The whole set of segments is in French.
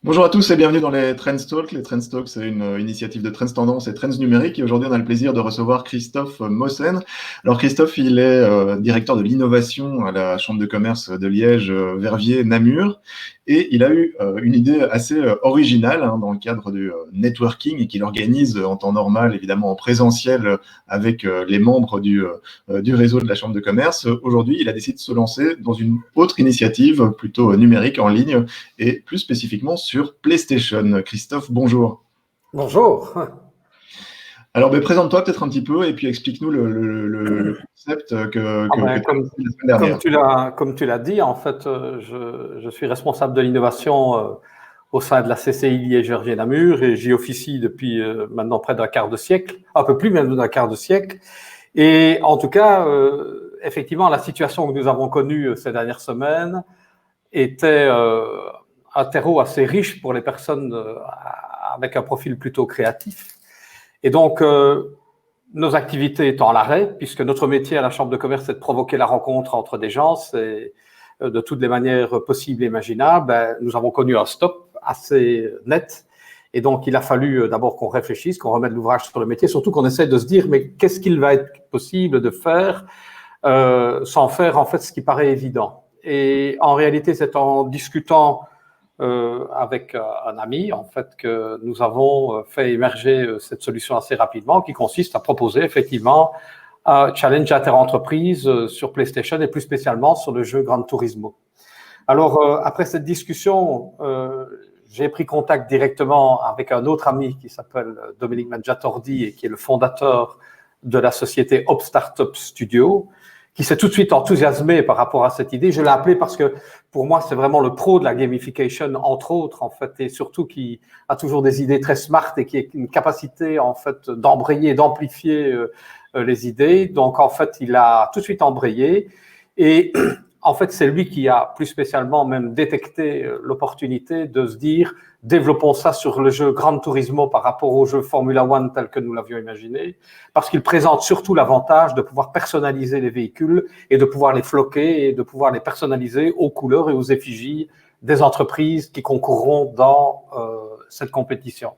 Bonjour à tous et bienvenue dans les Trends Talk. Les Trends Talk, c'est une initiative de Trends Tendance et Trends Numérique. Et aujourd'hui, on a le plaisir de recevoir Christophe Mossen. Alors, Christophe, il est directeur de l'innovation à la Chambre de commerce de Liège, Verviers, Namur. Et il a eu une idée assez originale dans le cadre du networking et qu'il organise en temps normal, évidemment en présentiel avec les membres du réseau de la Chambre de commerce. Aujourd'hui, il a décidé de se lancer dans une autre initiative plutôt numérique en ligne et plus spécifiquement sur PlayStation. Christophe, bonjour. Bonjour. Alors, présente-toi peut-être un petit peu et puis explique-nous le concept que tu as Comme, fait la semaine dernière. comme tu l'as dit, en fait, je suis responsable de l'innovation au sein de la CCI Liège-Verviers-Namur et j'y officie depuis maintenant près d'un quart de siècle, un peu plus même d'un quart de siècle. Et en tout cas, effectivement, la situation que nous avons connue ces dernières semaines était un terreau assez riche pour les personnes avec un profil plutôt créatif. Et donc, nos activités étant à l'arrêt, puisque notre métier à la Chambre de commerce, c'est de provoquer la rencontre entre des gens, c'est de toutes les manières possibles et imaginables, nous avons connu un stop assez net. Et donc, il a fallu d'abord qu'on réfléchisse, qu'on remette l'ouvrage sur le métier, surtout qu'on essaie de se dire, mais qu'est-ce qu'il va être possible de faire sans faire en fait ce qui paraît évident. Et en réalité, c'est en discutant avec un ami, en fait, que nous avons fait émerger cette solution assez rapidement, qui consiste à proposer effectivement un challenge inter-entreprise sur PlayStation et plus spécialement sur le jeu Gran Turismo. Alors, après cette discussion, j'ai pris contact directement avec un autre ami qui s'appelle Dominique Mangiatordi et qui est le fondateur de la société Hop Startup Studio, qui s'est tout de suite enthousiasmé par rapport à cette idée. Je l'ai appelé parce que pour moi, c'est vraiment le pro de la gamification, entre autres, en fait, et surtout qui a toujours des idées très smart et qui a une capacité, en fait, d'embrayer, d'amplifier les idées. Donc, en fait, il a tout de suite embrayé et en fait, c'est lui qui a plus spécialement même détecté l'opportunité de se dire développons ça sur le jeu Gran Turismo par rapport au jeu Formula One tel que nous l'avions imaginé, parce qu'il présente surtout l'avantage de pouvoir personnaliser les véhicules et de pouvoir les floquer et de pouvoir les personnaliser aux couleurs et aux effigies des entreprises qui concourront dans cette compétition.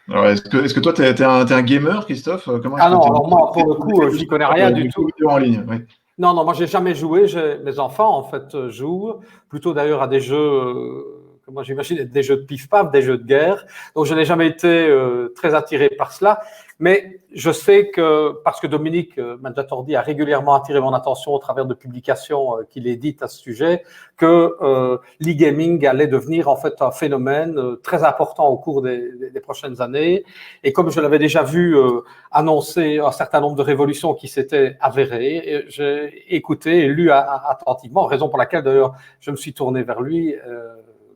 Alors, est-ce que toi, tu es un gamer, Christophe? Non, alors moi, pour le coup, je n'y connais rien du tout. En ligne, oui. Non, moi, j'ai jamais joué. Mes enfants, en fait, jouent plutôt d'ailleurs à des jeux, que moi j'imagine être des jeux de pif-paf, des jeux de guerre. Donc, je n'ai jamais été très attiré par cela. Mais je sais que, parce que Dominique Mangiatordi a régulièrement attiré mon attention au travers de publications qu'il édite à ce sujet, que l'e-gaming allait devenir en fait un phénomène très important au cours des prochaines années. Et comme je l'avais déjà vu annoncer un certain nombre de révolutions qui s'étaient avérées, j'ai écouté et lu attentivement, raison pour laquelle d'ailleurs je me suis tourné vers lui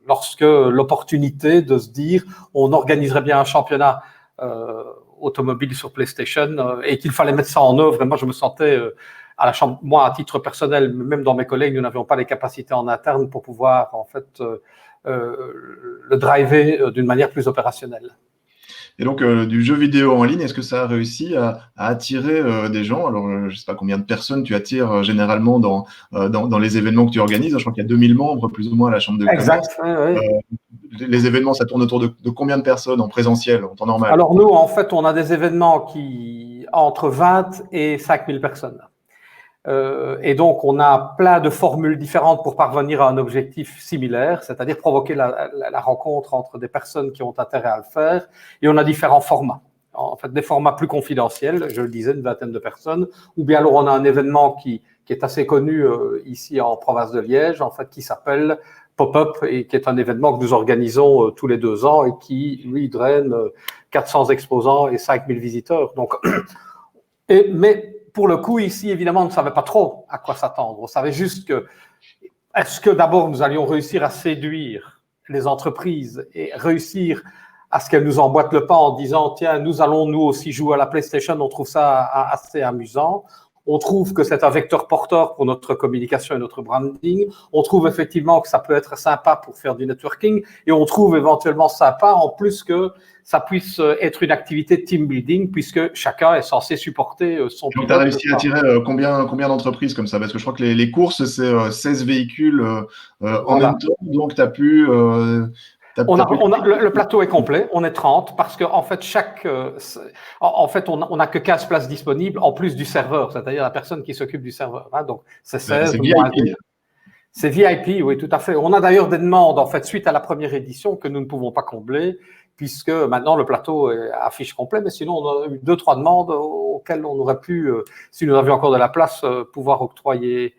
lorsque l'opportunité de se dire on organiserait bien un championnat automobile sur PlayStation et qu'il fallait mettre ça en œuvre. Et moi, je me sentais à la chambre, moi, à titre personnel, même dans mes collègues, nous n'avions pas les capacités en interne pour pouvoir, en fait, le driver d'une manière plus opérationnelle. Et donc, du jeu vidéo en ligne, est-ce que ça a réussi à attirer des gens? Alors, je ne sais pas combien de personnes tu attires généralement dans les événements que tu organises. Je crois qu'il y a 2000 membres, plus ou moins, à la Chambre de commerce. Exact, oui. Les événements, ça tourne autour de combien de personnes en présentiel, en temps normal? Alors, nous, en fait, on a des événements qui entre 20 et 5000 personnes. Et donc, on a plein de formules différentes pour parvenir à un objectif similaire, c'est-à-dire provoquer la rencontre entre des personnes qui ont intérêt à le faire. Et on a différents formats. En fait, des formats plus confidentiels, je le disais, une vingtaine de personnes. Ou bien alors, on a un événement qui est assez connu ici en province de Liège, en fait, qui s'appelle Pop-up et qui est un événement que nous organisons tous les 2 ans et qui, lui, draine 400 exposants et 5000 visiteurs. Donc, mais pour le coup, ici, évidemment, on ne savait pas trop à quoi s'attendre. On savait juste que, est-ce que d'abord nous allions réussir à séduire les entreprises et réussir à ce qu'elles nous emboîtent le pas en disant, tiens, nous allons nous aussi jouer à la PlayStation, on trouve ça assez amusant. On trouve que c'est un vecteur porteur pour notre communication et notre branding. On trouve effectivement que ça peut être sympa pour faire du networking et on trouve éventuellement sympa en plus que ça puisse être une activité de team building puisque chacun est censé supporter son pilote. Donc, tu as réussi à attirer combien d'entreprises comme ça? Parce que je crois que les courses, c'est 16 véhicules en même temps. Donc, tu as pu Le plateau est complet, on est 30 parce qu'en fait, on n'a que 15 places disponibles en plus du serveur, c'est-à-dire la personne qui s'occupe du serveur. Hein, donc, c'est 16. C'est VIP. C'est VIP, oui, tout à fait. On a d'ailleurs des demandes, en fait, suite à la première édition que nous ne pouvons pas combler, puisque maintenant le plateau affiche complet, mais sinon on a eu 2-3 demandes auxquelles on aurait pu, si nous avions encore de la place, pouvoir octroyer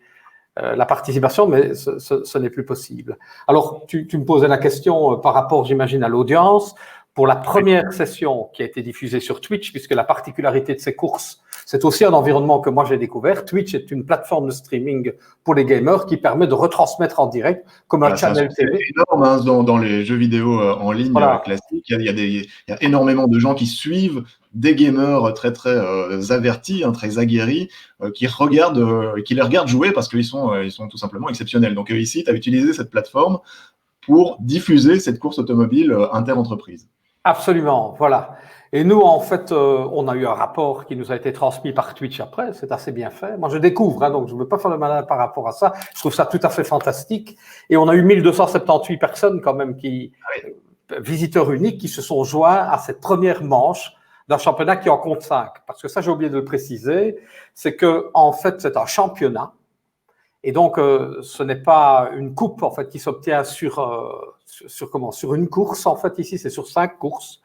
la participation, mais ce n'est plus possible. Alors, tu me posais la question par rapport, j'imagine, à l'audience. Pour la première session qui a été diffusée sur Twitch, puisque la particularité de ces courses, c'est aussi un environnement que moi j'ai découvert. Twitch est une plateforme de streaming pour les gamers qui permet de retransmettre en direct comme un channel TV. C'est énorme hein, dans les jeux vidéo en ligne classiques. Il y a énormément de gens qui suivent des gamers très avertis, hein, très aguerris, qui les regardent jouer parce qu'ils sont tout simplement exceptionnels. Donc ici, tu as utilisé cette plateforme pour diffuser cette course automobile inter-entreprise. Absolument, voilà. Et nous, en fait, on a eu un rapport qui nous a été transmis par Twitch après. C'est assez bien fait. Moi, je découvre, hein, donc je ne veux pas faire le malin par rapport à ça. Je trouve ça tout à fait fantastique. Et on a eu 1278 personnes quand même visiteurs uniques qui se sont joints à cette première manche d'un championnat qui en compte 5. Parce que ça, j'ai oublié de le préciser, c'est que en fait, c'est un championnat. Et donc, ce n'est pas une coupe en fait qui s'obtient sur une course. En fait, ici, c'est sur 5 courses.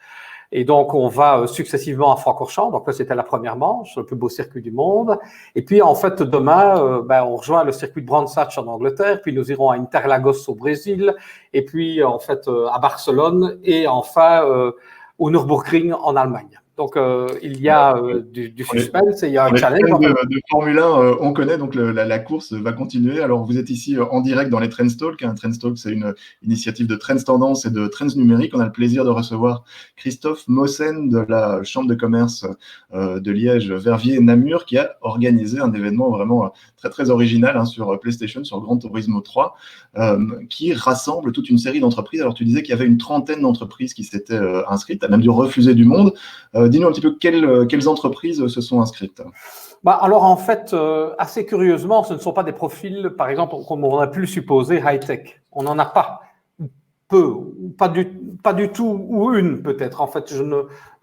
Et donc, on va successivement à Francorchamps. Donc là, c'était la première manche, le plus beau circuit du monde. Et puis, en fait, demain, on rejoint le circuit de Brands Hatch en Angleterre. Puis, nous irons à Interlagos au Brésil. Et puis, en fait, à Barcelone. Et enfin, au Nürburgring en Allemagne. Donc, il y a du suspense et il y a un challenge. De Formule 1, on connaît, donc la course va continuer. Alors, vous êtes ici en direct dans les Trends Talk. Trends Talk, c'est une initiative de Trends Tendance et de Trends Numérique. On a le plaisir de recevoir Christophe Mossen de la Chambre de commerce de Liège, Verviers et Namur, qui a organisé un événement vraiment très original hein, sur PlayStation, sur Gran Turismo 3, qui rassemble toute une série d'entreprises. Alors, tu disais qu'il y avait une trentaine d'entreprises qui s'étaient inscrites. Tu as même dû refuser du monde. Dis-nous un petit peu quelles entreprises se sont inscrites. Alors, en fait, assez curieusement, ce ne sont pas des profils, par exemple, comme on a pu le supposer, high-tech. On n'en a pas. Peu, pas du tout, ou une peut-être. En fait,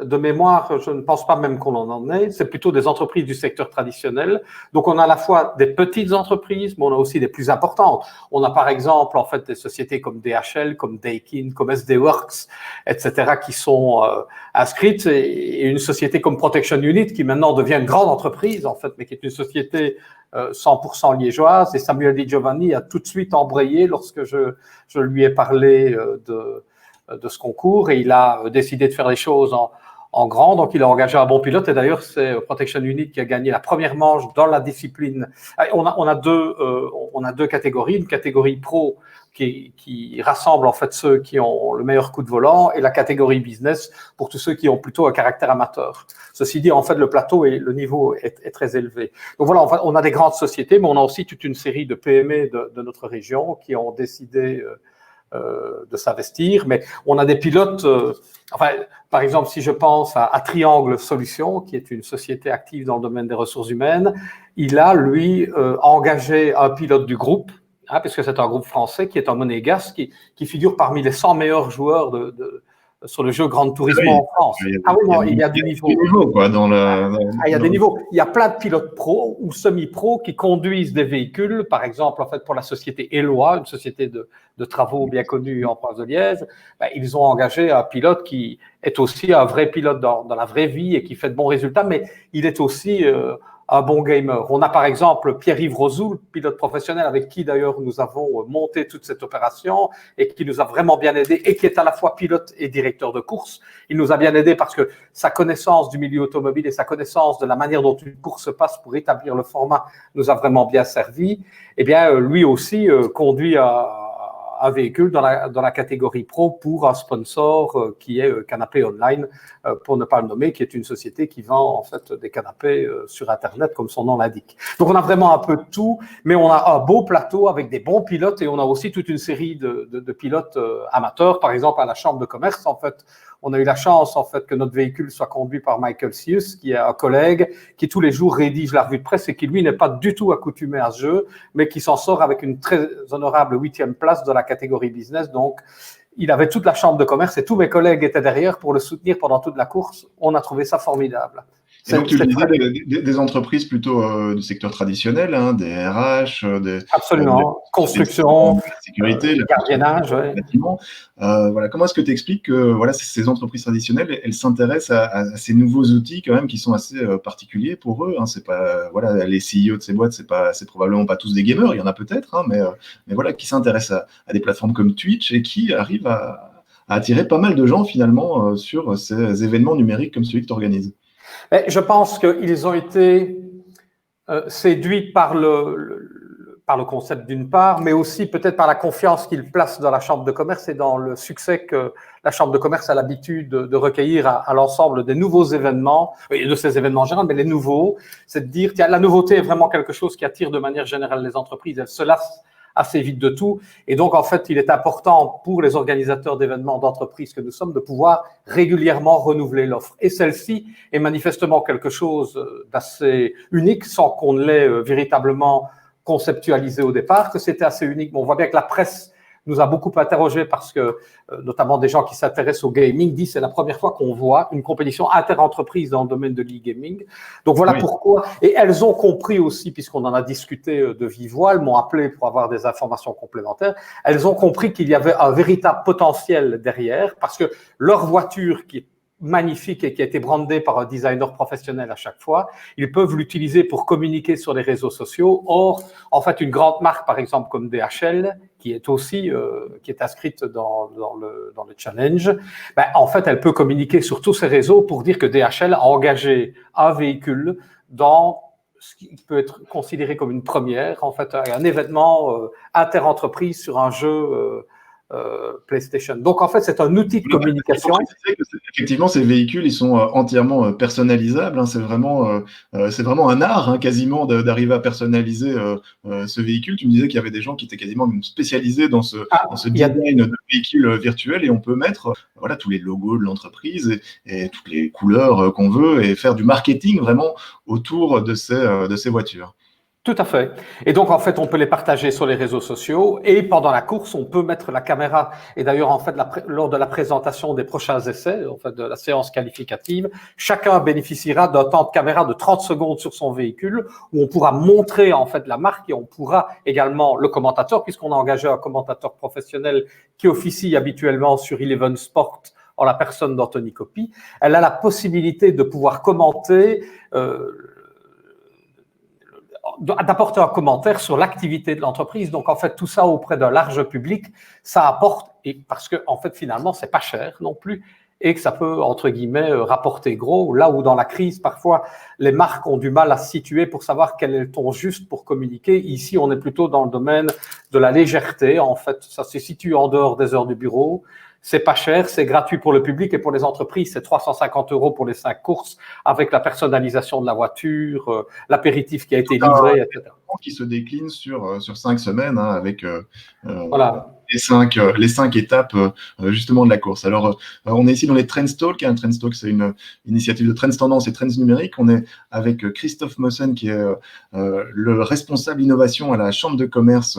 de mémoire, je ne pense pas même qu'on en ait. C'est plutôt des entreprises du secteur traditionnel. Donc, on a à la fois des petites entreprises, mais on a aussi des plus importantes. On a par exemple, en fait, des sociétés comme DHL, comme Daikin, comme SD Works, etc., qui sont inscrites, et une société comme Protection Unit, qui maintenant devient une grande entreprise, en fait, mais qui est une société 100% liégeoise, et Samuel Di Giovanni a tout de suite embrayé lorsque je lui ai parlé de ce concours, et il a décidé de faire les choses en grand. Donc, il a engagé un bon pilote, et d'ailleurs, c'est Protection Unit qui a gagné la première manche dans la discipline. On a deux catégories, une catégorie pro qui rassemble en fait ceux qui ont le meilleur coup de volant, et la catégorie business pour tous ceux qui ont plutôt un caractère amateur. Ceci dit, en fait, le plateau et le niveau est très élevé. Donc voilà, en fait, on a des grandes sociétés, mais on a aussi toute une série de PME de notre région qui ont décidé de s'investir. Mais on a des pilotes, par exemple, si je pense à Triangle Solutions, qui est une société active dans le domaine des ressources humaines, il a, lui, engagé un pilote du groupe, puisque c'est un groupe français qui est un monégasque, qui figure parmi les 100 meilleurs joueurs sur le jeu Gran Turismo en France. Il y a des niveaux. Il y a des niveaux. Il y a plein de pilotes pro ou semi-pro qui conduisent des véhicules. Par exemple, en fait, pour la société Eloi, une société de travaux bien connue en province de Liège, ils ont engagé un pilote qui est aussi un vrai pilote dans la vraie vie et qui fait de bons résultats, mais il est aussi un bon gamer. On a par exemple Pierre-Yves Rozoul, pilote professionnel avec qui d'ailleurs nous avons monté toute cette opération et qui nous a vraiment bien aidé et qui est à la fois pilote et directeur de course. Il nous a bien aidé parce que sa connaissance du milieu automobile et sa connaissance de la manière dont une course se passe pour établir le format nous a vraiment bien servi. Eh bien, lui aussi conduit un véhicule dans la catégorie pro pour un sponsor qui est Canapé Online, pour ne pas le nommer, qui est une société qui vend en fait des canapés sur Internet, comme son nom l'indique. Donc on a vraiment un peu de tout, mais on a un beau plateau avec des bons pilotes et on a aussi toute une série de pilotes amateurs. Par exemple, à la Chambre de commerce, en fait, on a eu la chance en fait que notre véhicule soit conduit par Michael Sius, qui est un collègue qui tous les jours rédige la revue de presse et qui lui n'est pas du tout accoutumé à ce jeu, mais qui s'en sort avec une très honorable 8e place dans la catégorie business. Donc, il avait toute la chambre de commerce et tous mes collègues étaient derrière pour le soutenir pendant toute la course. On a trouvé ça formidable. Et donc, tu le disais, des entreprises plutôt du secteur traditionnel, hein, des RH, absolument, construction, la sécurité, gardiennage, le bâtiment. Voilà. Comment est-ce que tu expliques que voilà, ces entreprises traditionnelles, elles s'intéressent à ces nouveaux outils quand même qui sont assez particuliers pour eux, hein. C'est pas, voilà, les CEO de ces boîtes, c'est probablement pas tous des gamers, il y en a peut-être, hein, mais voilà, qui s'intéressent à des plateformes comme Twitch et qui arrivent à attirer pas mal de gens finalement sur ces événements numériques comme celui que tu organises. Je pense qu'ils ont été séduits par le concept d'une part, mais aussi peut-être par la confiance qu'ils placent dans la Chambre de commerce et dans le succès que la Chambre de commerce a l'habitude de recueillir à l'ensemble des nouveaux événements, et de ces événements en général, mais les nouveaux, c'est de dire, tiens, la nouveauté est vraiment quelque chose qui attire de manière générale les entreprises, elles se lassent assez vite de tout. Et donc, en fait, il est important pour les organisateurs d'événements d'entreprise que nous sommes de pouvoir régulièrement renouveler l'offre. Et celle-ci est manifestement quelque chose d'assez unique, sans qu'on ne l'ait véritablement conceptualisé au départ, que c'était assez unique. Mais on voit bien que la presse nous a beaucoup interrogés parce que, notamment des gens qui s'intéressent au gaming, disent que c'est la première fois qu'on voit une compétition inter-entreprise dans le domaine de l'e-gaming. Donc voilà pourquoi. Et elles ont compris aussi, puisqu'on en a discuté de vive voix, elles m'ont appelé pour avoir des informations complémentaires, elles ont compris qu'il y avait un véritable potentiel derrière parce que leur voiture qui est magnifique et qui a été brandé par un designer professionnel à chaque fois, ils peuvent l'utiliser pour communiquer sur les réseaux sociaux. Or, en fait, une grande marque, par exemple, comme DHL, qui est aussi qui est inscrite dans le challenge, ben, en fait, elle peut communiquer sur tous ces réseaux pour dire que DHL a engagé un véhicule dans ce qui peut être considéré comme une première, en fait, un événement inter-entreprise sur un jeu PlayStation. Donc, en fait, c'est un outil de communication. Effectivement, ces véhicules, ils sont entièrement personnalisables, hein. C'est vraiment un art, hein, quasiment, d'arriver à personnaliser ce véhicule. Tu me disais qu'il y avait des gens qui étaient quasiment spécialisés dans ce design de véhicule virtuel et on peut mettre voilà, tous les logos de l'entreprise et toutes les couleurs qu'on veut et faire du marketing vraiment autour de ces voitures. Tout à fait. Et donc, en fait, on peut les partager sur les réseaux sociaux et pendant la course, on peut mettre la caméra. Et d'ailleurs, en fait, lors de la présentation des prochains essais, en fait, de la séance qualificative, chacun bénéficiera d'un temps de caméra de 30 secondes sur son véhicule où on pourra montrer, en fait, la marque et on pourra également le commentateur, puisqu'on a engagé un commentateur professionnel qui officie habituellement sur Eleven Sport en la personne d'Anthony Coppi. Elle a la possibilité de pouvoir commenter d'apporter un commentaire sur l'activité de l'entreprise. Donc, en fait, tout ça auprès d'un large public, ça apporte, et parce que, en fait, finalement, c'est pas cher non plus, et que ça peut, entre guillemets, rapporter gros, là où dans la crise, parfois, les marques ont du mal à se situer pour savoir quel est le ton juste pour communiquer. Ici, on est plutôt dans le domaine de la légèreté. En fait, ça se situe en dehors des heures du bureau. C'est pas cher, c'est gratuit pour le public et pour les entreprises, c'est 350 € pour les 5 courses avec la personnalisation de la voiture, l'apéritif qui a été livré, etc. Qui se décline sur 5 semaines, hein, avec voilà. les cinq étapes justement de la course. Alors, on est ici dans les Trends Talk. Un Trends Talk, c'est une initiative de Trends Tendance et Trends Numérique. On est avec Christophe Mossen, qui est le responsable innovation à la Chambre de commerce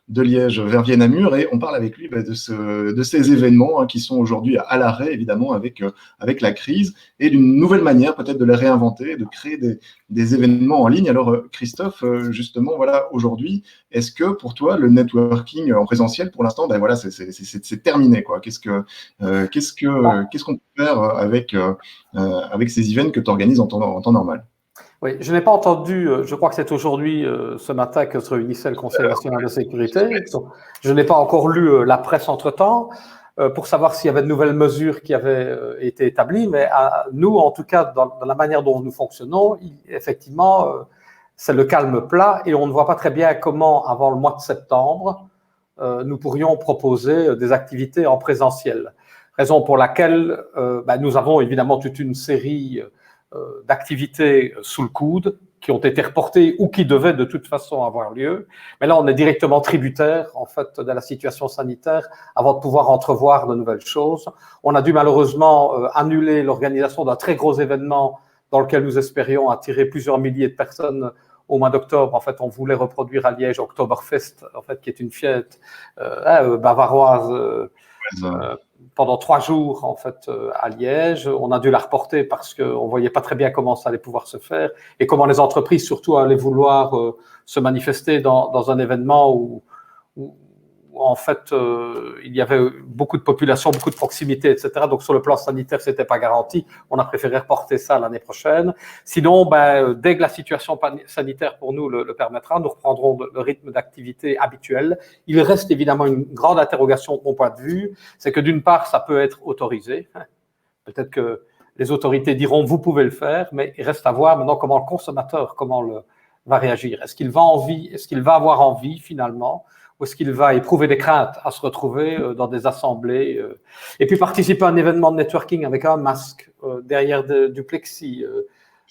de Liège, Verviers-Namur, et on parle avec lui de ces événements, hein, qui sont aujourd'hui à l'arrêt, évidemment, avec la crise, et d'une nouvelle manière peut-être de les réinventer, de créer des événements en ligne. Alors, Christophe, justement, voilà, aujourd'hui, est-ce que pour toi, le networking en présentiel, pour l'instant, ben voilà, c'est terminé, quoi. Qu'est-ce qu'on peut faire avec ces events que tu organises en temps normal? Oui, je n'ai pas entendu, je crois que c'est aujourd'hui, ce matin, que se réunissait le Conseil national de sécurité. Donc, je n'ai pas encore lu la presse entre-temps pour savoir s'il y avait de nouvelles mesures qui avaient été établies, mais nous, en tout cas, dans la manière dont nous fonctionnons, effectivement, c'est le calme plat et on ne voit pas très bien comment, avant le mois de septembre, nous pourrions proposer des activités en présentiel. Raison pour laquelle nous avons évidemment toute une série d'activités sous le coude qui ont été reportées ou qui devaient de toute façon avoir lieu. Mais là, on est directement tributaire, en fait, de la situation sanitaire avant de pouvoir entrevoir de nouvelles choses. On a dû malheureusement annuler l'organisation d'un très gros événement dans lequel nous espérions attirer plusieurs milliers de personnes au mois d'octobre, en fait, on voulait reproduire à Liège Oktoberfest, en fait, qui est une fête bavaroise pendant 3 jours, en fait, à Liège. On a dû la reporter parce qu'on voyait pas très bien comment ça allait pouvoir se faire et comment les entreprises, surtout, allaient vouloir se manifester dans un événement où en fait, il y avait beaucoup de population, beaucoup de proximité, etc. Donc, sur le plan sanitaire, c'était pas garanti. On a préféré reporter ça l'année prochaine. Sinon, dès que la situation sanitaire pour nous le permettra, nous reprendrons le rythme d'activité habituel. Il reste évidemment une grande interrogation de mon point de vue. C'est que d'une part, ça peut être autorisé. Peut-être que les autorités diront, vous pouvez le faire, mais il reste à voir maintenant comment le consommateur, va réagir. Est-ce qu'il va avoir envie finalement? Ou est-ce qu'il va éprouver des craintes à se retrouver dans des assemblées et puis participer à un événement de networking avec un masque derrière du plexi,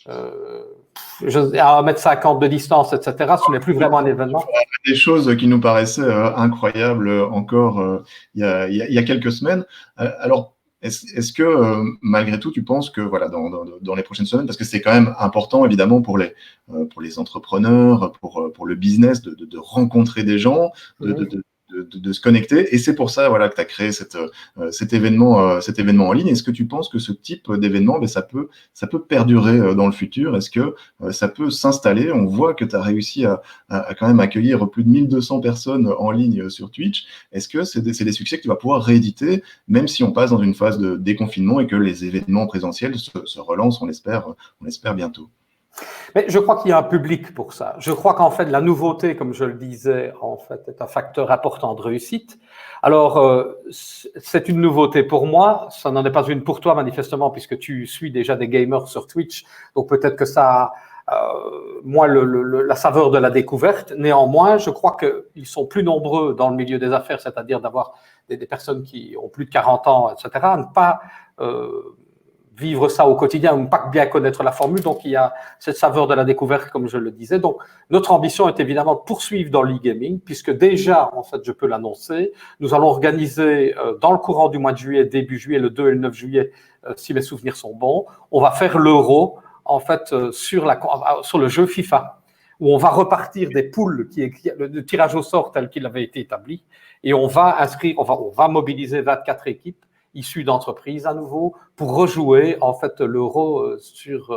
à 1,50 m de distance, etc. Ce n'est plus vraiment un événement. Des choses qui nous paraissaient incroyables encore il y a quelques semaines. Alors, est-ce que malgré tout, tu penses que voilà, dans les prochaines semaines, parce que c'est quand même important évidemment pour les entrepreneurs, pour le business, de rencontrer des gens, de se connecter, et c'est pour ça voilà, que tu as créé cet événement en ligne. Est-ce que tu penses que ce type d'événement, ça peut perdurer dans le futur? Est-ce que ça peut s'installer? On voit que tu as réussi à quand même accueillir plus de 1200 personnes en ligne sur Twitch. Est-ce que c'est des succès que tu vas pouvoir rééditer, même si on passe dans une phase de déconfinement et que les événements présentiels se relancent, on l'espère bientôt? Mais je crois qu'il y a un public pour ça. Je crois qu'en fait, la nouveauté, comme je le disais, en fait, est un facteur important de réussite. Alors, c'est une nouveauté pour moi. Ça n'en est pas une pour toi, manifestement, puisque tu suis déjà des gamers sur Twitch. Donc, peut-être que ça a, moi, la saveur de la découverte. Néanmoins, je crois qu'ils sont plus nombreux dans le milieu des affaires, c'est-à-dire d'avoir des personnes qui ont plus de 40 ans, etc., à ne pas vivre ça au quotidien, ou pas bien connaître la formule. Donc, il y a cette saveur de la découverte, comme je le disais. Donc, notre ambition est évidemment de poursuivre dans l'e-gaming, puisque déjà, en fait, je peux l'annoncer, nous allons organiser dans le courant du mois de juillet, début juillet, le 2 et le 9 juillet, si mes souvenirs sont bons, on va faire l'Euro, en fait, sur le jeu FIFA, où on va repartir des poules, le tirage au sort tel qu'il avait été établi, et on va mobiliser 24 équipes issus d'entreprises à nouveau pour rejouer en fait l'Euro sur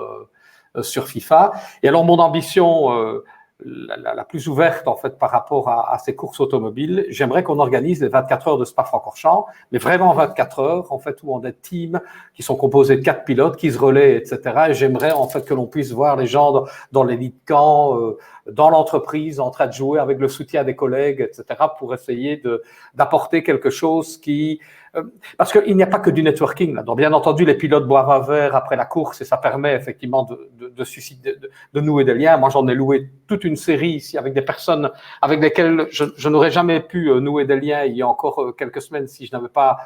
FIFA. Et alors mon ambition la plus ouverte en fait par rapport à ces courses automobiles, j'aimerais qu'on organise les 24 heures de Spa-Francorchamps, mais vraiment 24 heures en fait où on a des teams qui sont composés de 4 pilotes qui se relaient, etc. Et j'aimerais en fait que l'on puisse voir les gens dans les lits de camp, dans l'entreprise, en train de jouer avec le soutien des collègues, etc. pour essayer d'apporter quelque chose qui parce qu'il n'y a pas que du networking là. Donc, bien entendu, les pilotes boivent un verre après la course et ça permet effectivement de nouer des liens. Moi, j'en ai loué toute une série ici avec des personnes avec lesquelles je n'aurais jamais pu nouer des liens il y a encore quelques semaines si je n'avais pas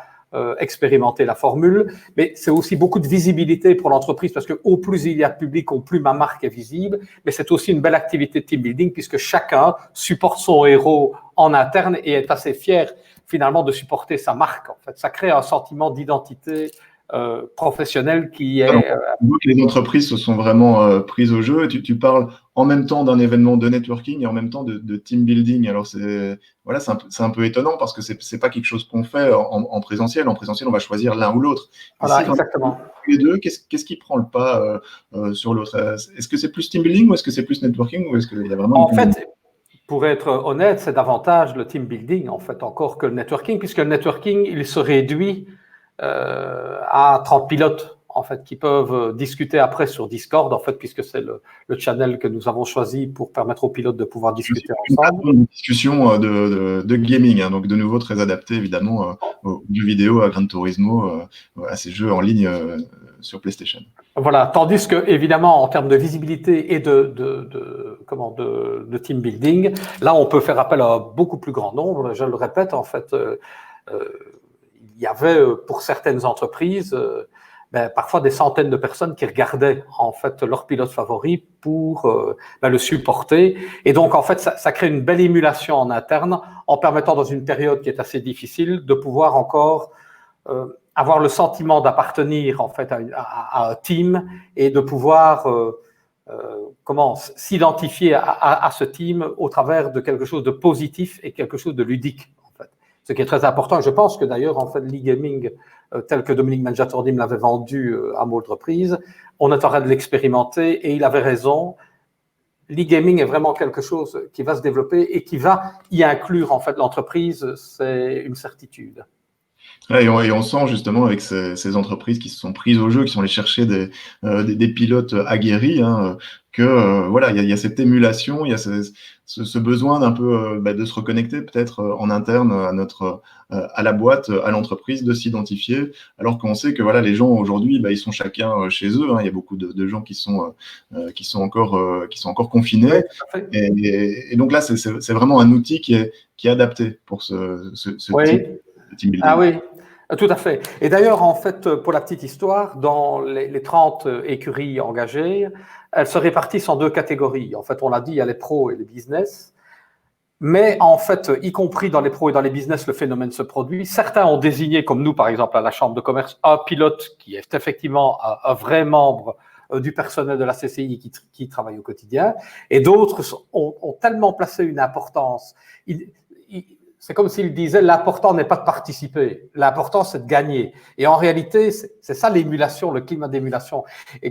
expérimenter la formule, mais c'est aussi beaucoup de visibilité pour l'entreprise parce que au plus il y a de public, au plus ma marque est visible, mais c'est aussi une belle activité de team building puisque chacun supporte son héros en interne et est assez fier finalement de supporter sa marque. En fait, ça crée un sentiment d'identité professionnelle qui est… On voit que les entreprises se sont vraiment prises au jeu. Tu parles en même temps d'un événement de networking et en même temps de team building. Alors, c'est un peu étonnant parce que c'est pas quelque chose qu'on fait en présentiel. En présentiel, on va choisir l'un ou l'autre. Voilà, exactement. Les deux, qu'est-ce qui prend le pas sur l'autre? Est-ce que c'est plus team building ou est-ce que c'est plus networking ou est-ce qu'il y a vraiment… En fait, pour être honnête, c'est davantage le team building, en fait, encore que le networking, puisque le networking, il se réduit à 30 pilotes, en fait, qui peuvent discuter après sur Discord, en fait, puisque c'est le channel que nous avons choisi pour permettre aux pilotes de pouvoir discuter ensemble. Une discussion de gaming, hein, donc de nouveau très adapté, évidemment, aux jeux vidéo, à Gran Turismo, à ces jeux en ligne sur PlayStation. Voilà, tandis que, évidemment, en termes de visibilité et de team building, là, on peut faire appel à un beaucoup plus grand nombre. Je le répète, en fait, il y avait pour certaines entreprises parfois des centaines de personnes qui regardaient en fait leur pilote favori pour le supporter. Et donc, en fait, ça crée une belle émulation en interne en permettant, dans une période qui est assez difficile, de pouvoir encore avoir le sentiment d'appartenir en fait à un team et de pouvoir comment s'identifier à ce team au travers de quelque chose de positif et quelque chose de ludique, en fait. Ce qui est très important. Je pense que d'ailleurs, en fait, l'e-gaming, tel que Dominique Mangiatordi me l'avait vendu à maintes reprises, on est en train de l'expérimenter et il avait raison. L'e-gaming est vraiment quelque chose qui va se développer et qui va y inclure en fait l'entreprise, c'est une certitude. Ouais, et on sent justement avec ces entreprises qui se sont prises au jeu, qui sont allées chercher des pilotes aguerris, hein, que voilà, il y a cette émulation, il y a ce besoin d'un peu de se reconnecter peut-être en interne à la boîte, à l'entreprise, de s'identifier, alors qu'on sait que voilà, les gens aujourd'hui, ils sont chacun chez eux, hein, il y a beaucoup de gens qui sont encore confinés, Oui, et donc là, c'est vraiment un outil qui est adapté pour ce oui. type de team building. Ah oui, tout à fait. Et d'ailleurs, en fait, pour la petite histoire, dans les 30 écuries engagées, elles se répartissent en deux catégories. En fait, on l'a dit, il y a les pros et les business. Mais en fait, y compris dans les pros et dans les business, le phénomène se produit. Certains ont désigné, comme nous, par exemple, à la Chambre de commerce, un pilote qui est effectivement un vrai membre du personnel de la CCI qui travaille au quotidien. Et d'autres ont tellement placé une importance. C'est comme s'il disait, l'important n'est pas de participer, l'important c'est de gagner. Et en réalité, c'est ça l'émulation, le climat d'émulation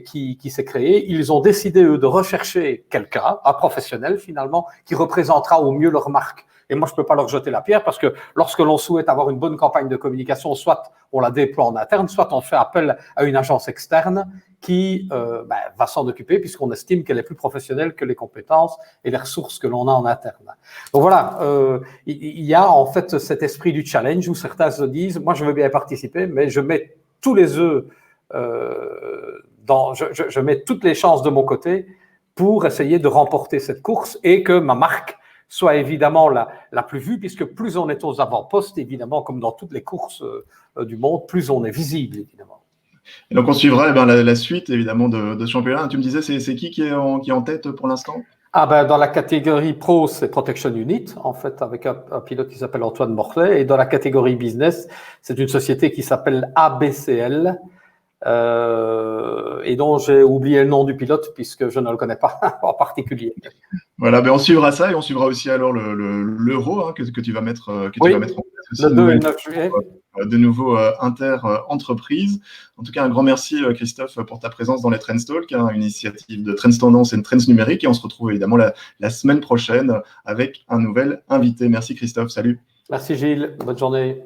qui s'est créé. Ils ont décidé, eux, de rechercher quelqu'un, un professionnel finalement, qui représentera au mieux leur marque. Et moi, je ne peux pas leur jeter la pierre parce que lorsque l'on souhaite avoir une bonne campagne de communication, soit on la déploie en interne, soit on fait appel à une agence externe qui va s'en occuper puisqu'on estime qu'elle est plus professionnelle que les compétences et les ressources que l'on a en interne. Donc voilà, il y a en fait cet esprit du challenge où certains se disent, moi je veux bien participer, mais je mets tous les œufs, je mets toutes les chances de mon côté pour essayer de remporter cette course et que ma marque soit évidemment la plus vue, puisque plus on est aux avant-postes, évidemment, comme dans toutes les courses du monde, plus on est visible, évidemment. Et donc on suivra la suite évidemment de ce championnat. Tu me disais, c'est qui est en tête pour l'instant? Dans la catégorie pro, c'est Protection Unit, en fait, avec un pilote qui s'appelle Antoine Morlet. Et dans la catégorie business, c'est une société qui s'appelle ABCL, et dont j'ai oublié le nom du pilote puisque je ne le connais pas en particulier. Voilà, on suivra ça et on suivra aussi alors l'euro hein, que tu vas mettre en place aussi. Le 2 et le 9 juillet. De nouveau inter-entreprise. En tout cas, un grand merci Christophe pour ta présence dans les Trends Talk, hein, une initiative de Trends Tendance et Trends Numérique. Et on se retrouve évidemment la semaine prochaine avec un nouvel invité. Merci Christophe, salut. Merci Gilles, bonne journée.